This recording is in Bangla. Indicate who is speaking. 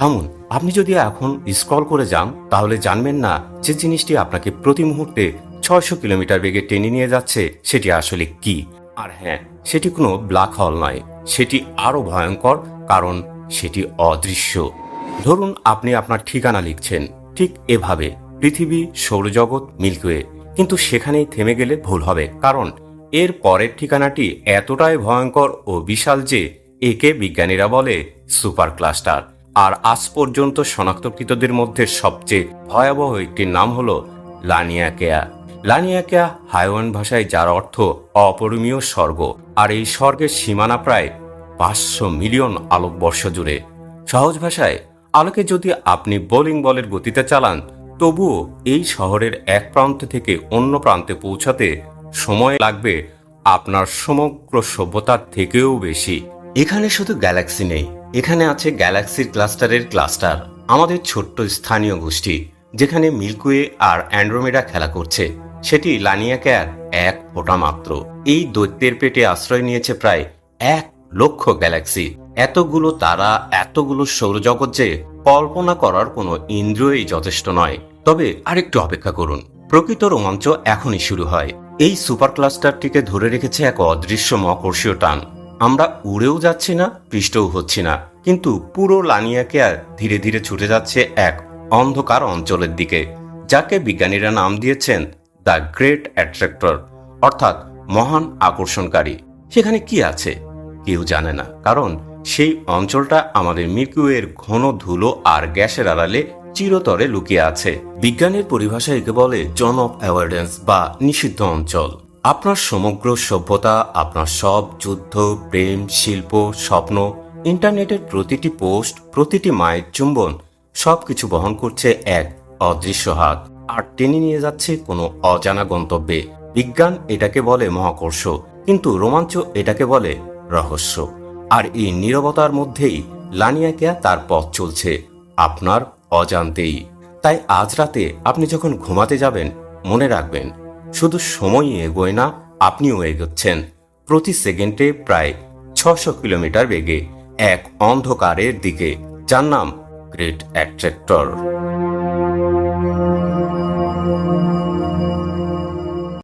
Speaker 1: এমন আপনি যদি এখন স্ক্রল করে যান তাহলে জানবেন না যে জিনিসটি আপনাকে প্রতি মুহূর্তে 600 কিলোমিটার বেগে টেনে নিয়ে যাচ্ছে সেটি আসলে কি। আর হ্যাঁ, সেটি কোনো ব্ল্যাক হোল নয়, সেটি আরো ভয়ঙ্কর, কারণ সেটি অদৃশ্য। ধরুন আপনি আপনার ঠিকানা লিখছেন ঠিক এভাবে, পৃথিবী, সৌরজগৎ, মিল্কওয়ে, কিন্তু সেখানেই থেমে গেলে ভুল হবে, কারণ এর পরের ঠিকানাটি এতটাই ভয়ঙ্কর ও বিশাল যে একে বিজ্ঞানীরা বলে সুপার ক্লাস্টার। আর আজ পর্যন্ত শনাক্তকৃতদের মধ্যে সবচেয়ে ভয়াবহ একটির নাম হলো লানিয়াকেয়া। লানিয়াকেয়া হাইওয়ান ভাষায়, যার অর্থ অপরিমেয় স্বর্গ। আর এই স্বর্গের সীমানা প্রায় 500 মিলিয়ন আলোকবর্ষ জুড়ে। সহজ ভাষায়, আলোকে যদি আপনি বোলিং বলের গতিতে চালান, তবুও এই শহরের এক প্রান্ত থেকে অন্য প্রান্তে পৌঁছাতে সময় লাগবে আপনার সমগ্র সভ্যতার থেকেও বেশি। এখানে শুধু গ্যালাক্সি নেই, এখানে আছে গ্যালাক্সির ক্লাস্টারের ক্লাস্টার, আমাদের ছোট্ট স্থানীয় গোষ্ঠী, যেখানে মিল্কওয়ে আর অ্যান্ড্রোমেডা খেলা করছে। সেটি লানিয়াকেয়ার এক ফোঁটা মাত্র। এই দৈত্যের পেটে আশ্রয় নিয়েছে প্রায় 1,00,000 গ্যালাক্সি। এতগুলো তারা, এতগুলো সৌরজগৎ যে কল্পনা করার কোনো ইন্দ্রিয়ই যথেষ্ট নয়। তবে আরেকটু অপেক্ষা করুন, প্রকৃত রোমাঞ্চ এখনই শুরু হয়। এই সুপার ক্লাস্টারটিকে ধরে রেখেছে এক অদৃশ্য মহাকর্ষীয় টান। আমরা উড়েও যাচ্ছি না, পৃষ্ঠও হচ্ছি না, কিন্তু পুরো লানিয়াকেয়া ধীরে ধীরে ছুটে যাচ্ছে এক অন্ধকার অঞ্চলের দিকে, যাকে বিজ্ঞানীরা নাম দিয়েছেন দ্য গ্রেট অ্যাট্রাক্টর, অর্থাৎ মহান আকর্ষণকারী। সেখানে কি আছে কেউ জানে না, কারণ সেই অঞ্চলটা আমাদের মিল্কিওয়ের ঘন ধুলো আর গ্যাসের আড়ালে চিরতরে লুকিয়ে আছে। বিজ্ঞানের পরিভাষায় একে বলে জোন অফ অ্যাভয়েডেন্স বা নিষিদ্ধ অঞ্চল। আপনার সমগ্র সভ্যতা, আপনার সব যুদ্ধ, প্রেম, শিল্প, স্বপ্ন, ইন্টারনেটের প্রতিটি পোস্ট, প্রতিটি মায়ের চুম্বন, সবকিছু বহন করছে এক অদৃশ্য হাত, আর টেনে নিয়ে যাচ্ছে কোনো অজানা গন্তব্যে। বিজ্ঞান এটাকে বলে মহাকর্ষ, কিন্তু রোমাঞ্চ এটাকে বলে রহস্য। আর এই নীরবতার মধ্যেই লানিয়াকেয়া তার পথ চলছে, আপনার অজান্তেই। তাই আজ রাতে আপনি যখন ঘুমাতে যাবেন, মনে রাখবেন, শুধু সময়ই এগোয় না, আপনিও এগোচ্ছেন প্রতি সেকেন্ডে প্রায় 600 কিলোমিটার বেগে এক অন্ধকারের দিকে, যার নাম গ্রেট অ্যাট্রাক্টর।